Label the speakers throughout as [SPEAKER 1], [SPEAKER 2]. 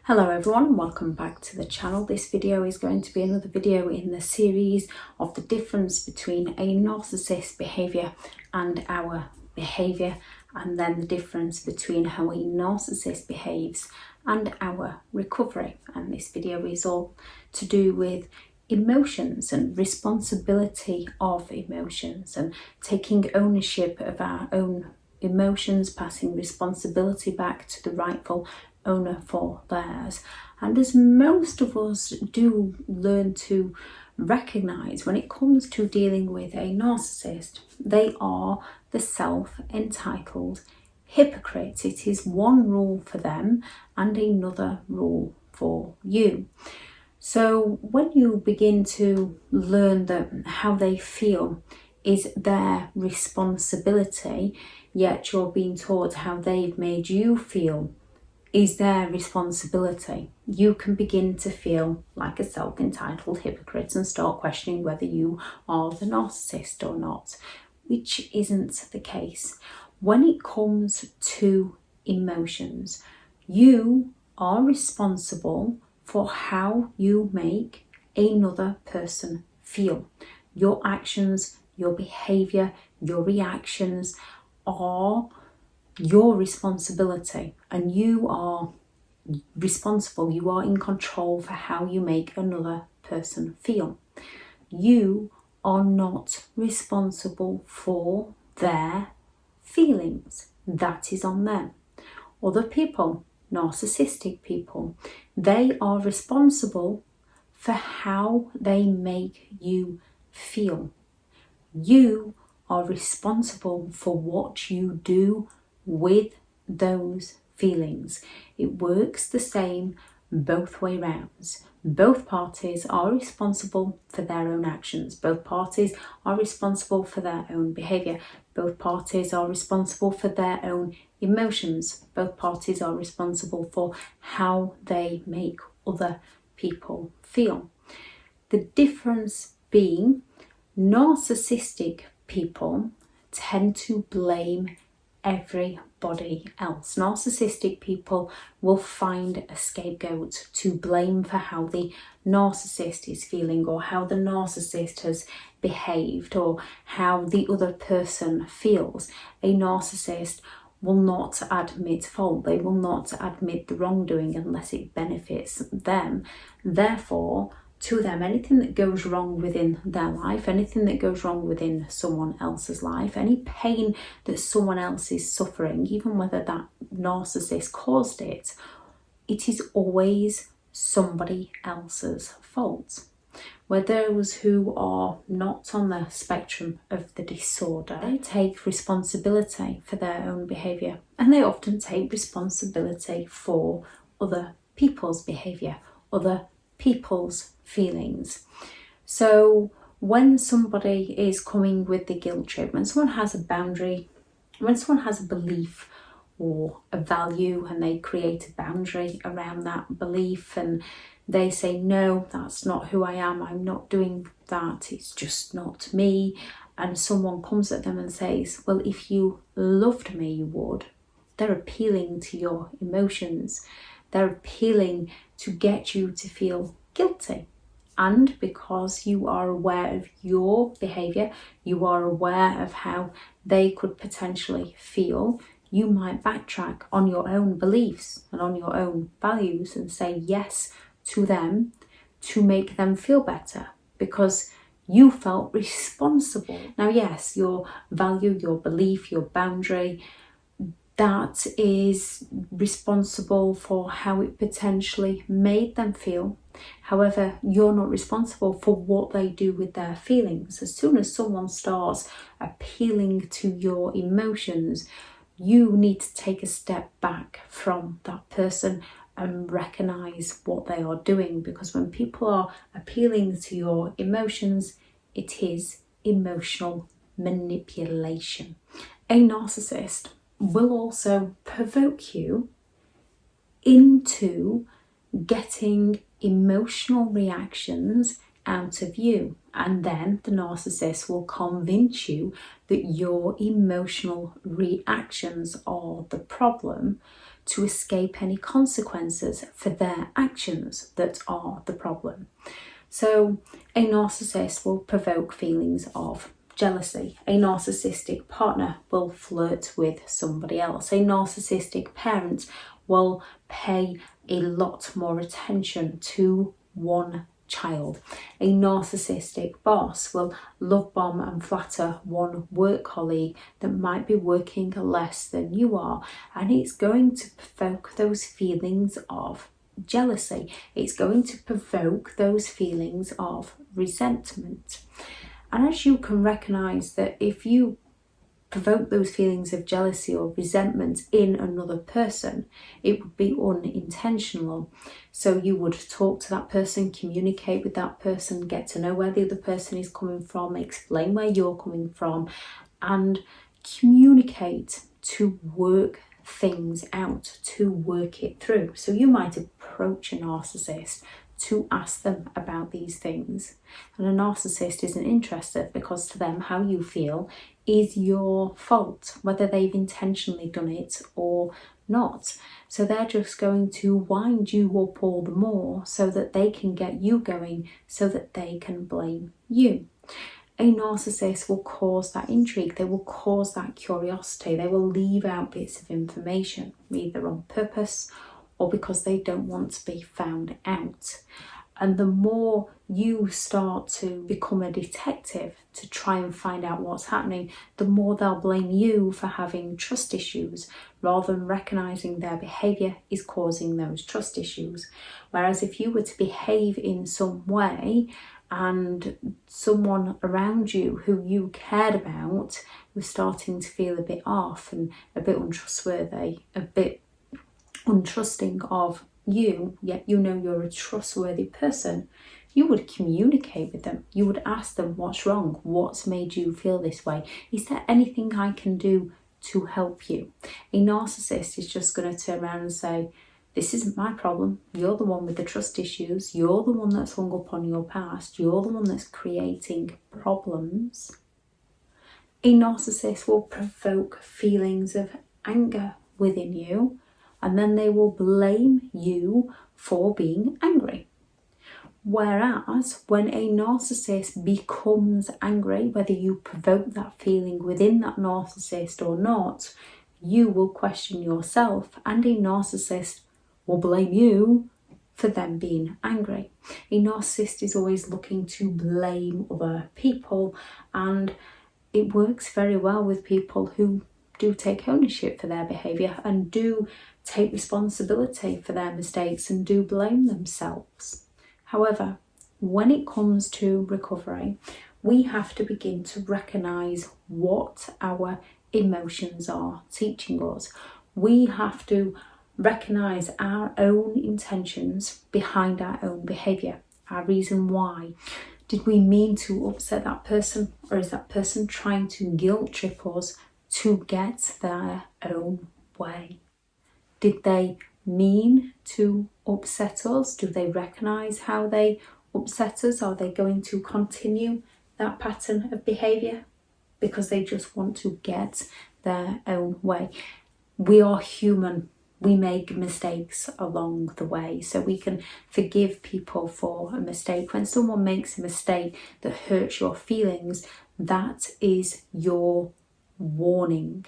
[SPEAKER 1] Hello everyone and welcome back to the channel. This video is going to be another video in the series of the difference between a narcissist behaviour and our behaviour, and then the difference between how a narcissist behaves and our recovery. And this video is all to do with emotions and responsibility of emotions and taking ownership of our own emotions, passing responsibility back to the rightful owner for theirs. And as most of us do learn to recognize, when it comes to dealing with a narcissist, they are the self-entitled hypocrite. It is one rule for them and another rule for you. So when you begin to learn that how they feel is their responsibility, yet you're being taught how they've made you feel is their responsibility, you can begin to feel like a self-entitled hypocrite and start questioning whether you are the narcissist or not, which isn't the case. When it comes to emotions, you are responsible for how you make another person feel. Your actions, your behaviour, your reactions are your responsibility, and you are responsible, you are in control for how you make another person feel. You are not responsible for their feelings. That is on them. Other people, narcissistic people, they are responsible for how they make you feel. You are responsible for what you do with those feelings. It works the same both way rounds. Both parties are responsible for their own actions. Both parties are responsible for their own behaviour. Both parties are responsible for their own emotions. Both parties are responsible for how they make other people feel. The difference being, narcissistic people tend to blame everybody else. Narcissistic people will find a scapegoat to blame for how the narcissist is feeling, or how the narcissist has behaved, or how the other person feels. A narcissist will not admit fault. They will not admit the wrongdoing unless it benefits them. Therefore, to them, anything that goes wrong within their life, anything that goes wrong within someone else's life, any pain that someone else is suffering, even whether that narcissist caused it, it is always somebody else's fault. Where those who are not on the spectrum of the disorder, they take responsibility for their own behaviour, and they often take responsibility for other people's behaviour, other people's feelings. So when somebody is coming with the guilt trip, when someone has a boundary, when someone has a belief or a value and they create a boundary around that belief and they say, no, that's not who I am, I'm not doing that, it's just not me, and someone comes at them and says, well, if you loved me, you would. They're appealing to your emotions. They're appealing to get you to feel guilty. And because you are aware of your behaviour, you are aware of how they could potentially feel, you might backtrack on your own beliefs and on your own values and say yes to them to make them feel better, because you felt responsible. Now, yes, your value, your belief, your boundary, that is responsible for how it potentially made them feel. However, you're not responsible for what they do with their feelings. As soon as someone starts appealing to your emotions, you need to take a step back from that person and recognise what they are doing, because when people are appealing to your emotions, it is emotional manipulation. A narcissist will also provoke you into getting emotional reactions out of you, and then the narcissist will convince you that your emotional reactions are the problem to escape any consequences for their actions that are the problem. So a narcissist will provoke feelings of jealousy. A narcissistic partner will flirt with somebody else. A narcissistic parent will pay a lot more attention to one child. A narcissistic boss will love bomb and flatter one work colleague that might be working less than you are, and it's going to provoke those feelings of jealousy. It's going to provoke those feelings of resentment. And as you can recognize that if you provoke those feelings of jealousy or resentment in another person, it would be unintentional. So you would talk to that person, communicate with that person, get to know where the other person is coming from, explain where you're coming from, and communicate to work things out, to work it through. So you might approach a narcissist to ask them about these things, and a narcissist isn't interested, because to them how you feel is your fault, whether they've intentionally done it or not. So they're just going to wind you up all the more so that they can get you going, so that they can blame you. A narcissist will cause that intrigue, they will cause that curiosity, they will leave out bits of information, either on purpose or because they don't want to be found out. And the more you start to become a detective to try and find out what's happening, the more they'll blame you for having trust issues, rather than recognising their behaviour is causing those trust issues. Whereas if you were to behave in some way and someone around you who you cared about was starting to feel a bit off and a bit untrustworthy, a bit untrusting of you, yet you know you're a trustworthy person, you would communicate with them. You would ask them what's wrong, what's made you feel this way, is there anything I can do to help you? A narcissist is just going to turn around and say, this isn't my problem, you're the one with the trust issues, you're the one that's hung up on your past, you're the one that's creating problems. A narcissist will provoke feelings of anger within you, and then they will blame you for being angry. Whereas when a narcissist becomes angry, whether you provoke that feeling within that narcissist or not, you will question yourself, and a narcissist will blame you for them being angry. A narcissist is always looking to blame other people, and it works very well with people who do take ownership for their behaviour and do take responsibility for their mistakes and do blame themselves. However, when it comes to recovery, we have to begin to recognise what our emotions are teaching us. We have to recognise our own intentions behind our own behaviour, our reason why. Did we mean to upset that person, or is that person trying to guilt trip us to get their own way? Did they mean to upset us? Do they recognise how they upset us? Are they going to continue that pattern of behaviour because they just want to get their own way? We are human. We make mistakes along the way, so we can forgive people for a mistake. When someone makes a mistake that hurts your feelings, that is your warning.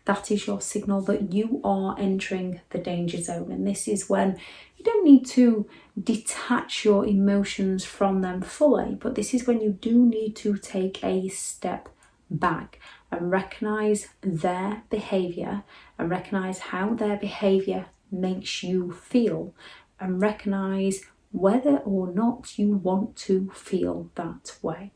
[SPEAKER 1] That is your signal that you are entering the danger zone, and this is when you don't need to detach your emotions from them fully, but this is when you do need to take a step back and recognise their behaviour, and recognise how their behaviour makes you feel, and recognise whether or not you want to feel that way.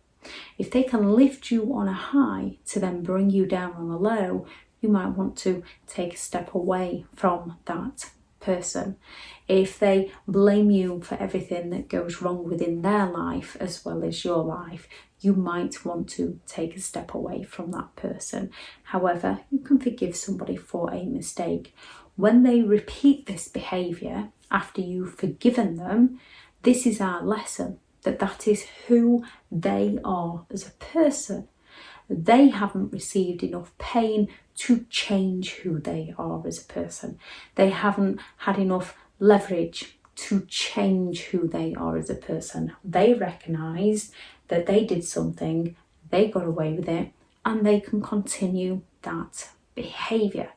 [SPEAKER 1] If they can lift you on a high to then bring you down on a low, you might want to take a step away from that person. If they blame you for everything that goes wrong within their life as well as your life, you might want to take a step away from that person. However, you can forgive somebody for a mistake. When they repeat this behaviour after you've forgiven them, this is our lesson, that is who they are as a person. They haven't received enough pain to change who they are as a person. They haven't had enough leverage to change who they are as a person. They recognise that they did something, they got away with it, and they can continue that behaviour.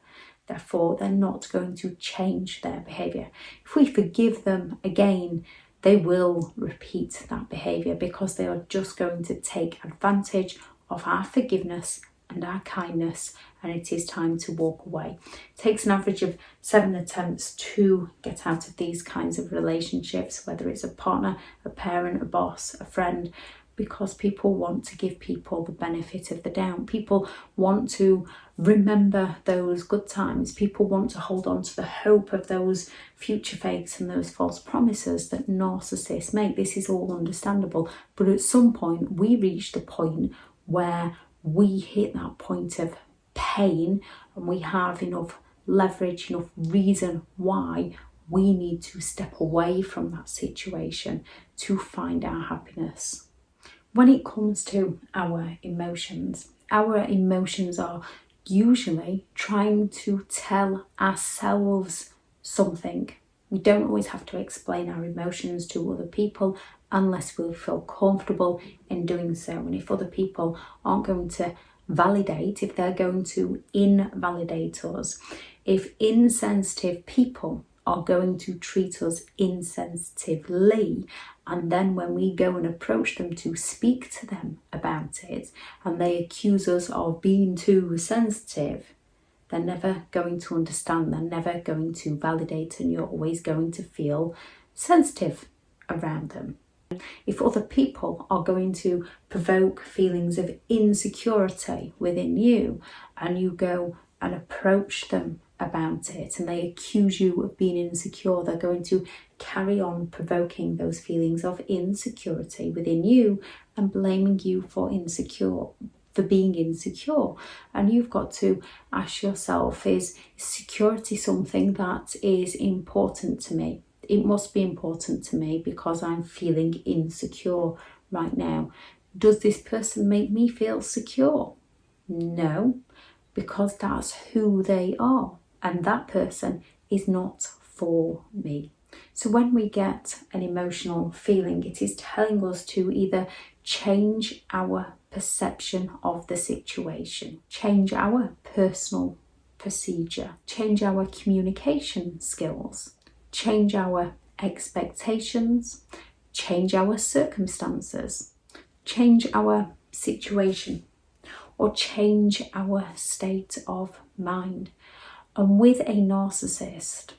[SPEAKER 1] Therefore, they're not going to change their behaviour. If we forgive them again, they will repeat that behaviour because they are just going to take advantage of our forgiveness and our kindness, and it is time to walk away. It takes an average of 7 attempts to get out of these kinds of relationships, whether it's a partner, a parent, a boss, a friend, because people want to give people the benefit of the doubt. People want to remember those good times. People want to hold on to the hope of those future fakes and those false promises that narcissists make. This is all understandable. But at some point, we reach the point where we hit that point of pain and we have enough leverage, enough reason why we need to step away from that situation to find our happiness. When it comes to our emotions are usually trying to tell ourselves something. We don't always have to explain our emotions to other people unless we feel comfortable in doing so. And if other people aren't going to validate, if they're going to invalidate us, if insensitive people are going to treat us insensitively, and then when we go and approach them to speak to them about it and they accuse us of being too sensitive, they're never going to understand, they're never going to validate, and you're always going to feel sensitive around them. If other people are going to provoke feelings of insecurity within you and you go and approach them about it and they accuse you of being insecure, they're going to carry on provoking those feelings of insecurity within you and blaming you for being insecure. And you've got to ask yourself, is security something that is important to me? It must be important to me because I'm feeling insecure right now. Does this person make me feel secure? No, because that's who they are, and that person is not for me. So when we get an emotional feeling, it is telling us to either change our perception of the situation, change our personal procedure, change our communication skills, change our expectations, change our circumstances, change our situation, or change our state of mind. And with a narcissist,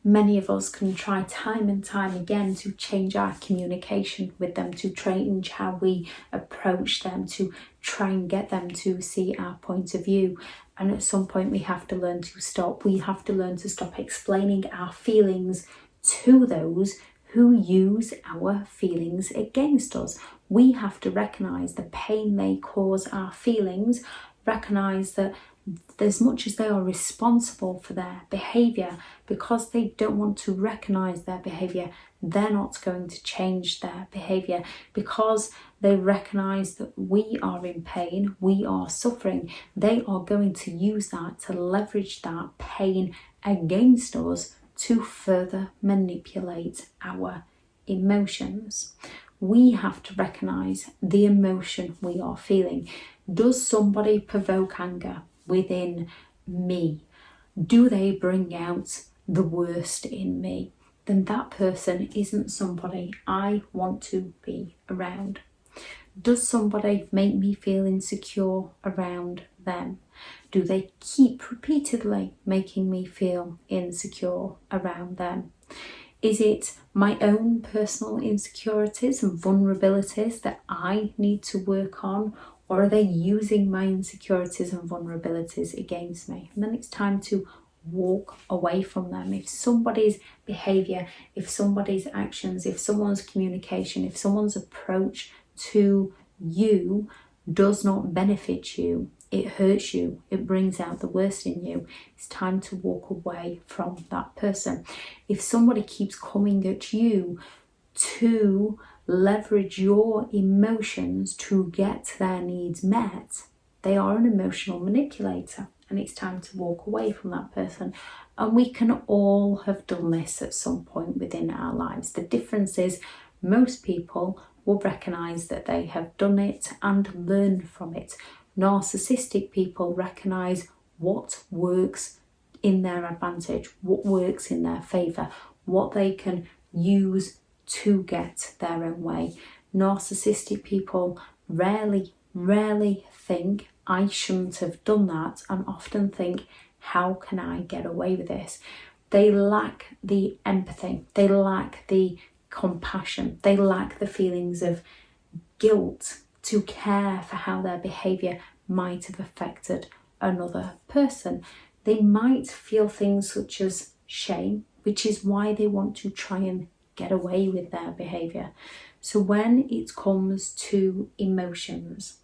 [SPEAKER 1] many of us can try time and time again to change our communication with them, to change how we approach them, to try and get them to see our point of view. And at some point we have to learn to stop. We have to learn to stop explaining our feelings to those who use our feelings against us. We have to recognise the pain they cause our feelings, recognise that as much as they are responsible for their behaviour, because they don't want to recognise their behaviour, they're not going to change their behaviour. Because they recognise that we are in pain, we are suffering, they are going to use that to leverage that pain against us to further manipulate our emotions. We have to recognise the emotion we are feeling. Does somebody provoke anger within me? Do they bring out the worst in me? Then that person isn't somebody I want to be around. Does somebody make me feel insecure around them? Do they keep repeatedly making me feel insecure around them? Is it my own personal insecurities and vulnerabilities that I need to work on? Or are they using my insecurities and vulnerabilities against me? And then it's time to walk away from them. If somebody's behaviour, if somebody's actions, if someone's communication, if someone's approach to you does not benefit you, it hurts you, it brings out the worst in you, it's time to walk away from that person. If somebody keeps coming at you to leverage your emotions to get their needs met, they are an emotional manipulator. and it's time to walk away from that person. And we can all have done this at some point within our lives. The difference is most people will recognise that they have done it and learn from it. Narcissistic people recognise what works in their advantage, what works in their favour, what they can use to get their own way. Narcissistic people rarely think, I shouldn't have done that, and often think, how can I get away with this? They lack the empathy, they lack the compassion, they lack the feelings of guilt to care for how their behaviour might have affected another person. They might feel things such as shame, which is why they want to try and get away with their behaviour. So when it comes to emotions,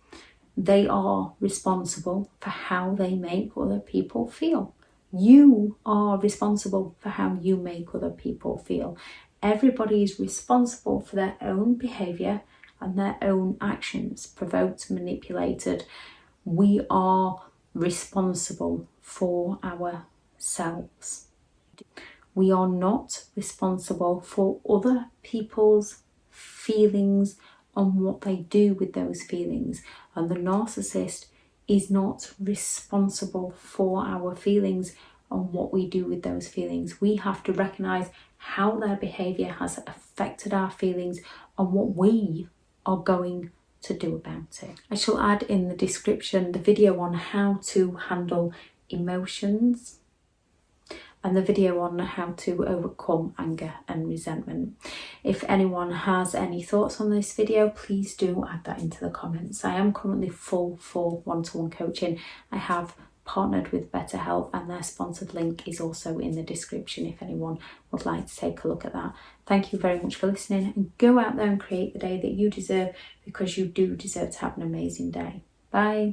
[SPEAKER 1] they are responsible for how they make other people feel. You are responsible for how you make other people feel. Everybody is responsible for their own behaviour and their own actions, provoked, manipulated. We are responsible for ourselves. We are not responsible for other people's feelings and what they do with those feelings. And the narcissist is not responsible for our feelings and what we do with those feelings. We have to recognise how their behaviour has affected our feelings and what we are going to do about it. I shall add in the description the video on how to handle emotions and the video on how to overcome anger and resentment. If anyone has any thoughts on this video, please do add that into the comments. I am currently full for one-to-one coaching. I have partnered with BetterHelp, and their sponsored link is also in the description if anyone would like to take a look at that. Thank you very much for listening, and go out there and create the day that you deserve, because you do deserve to have an amazing day. Bye.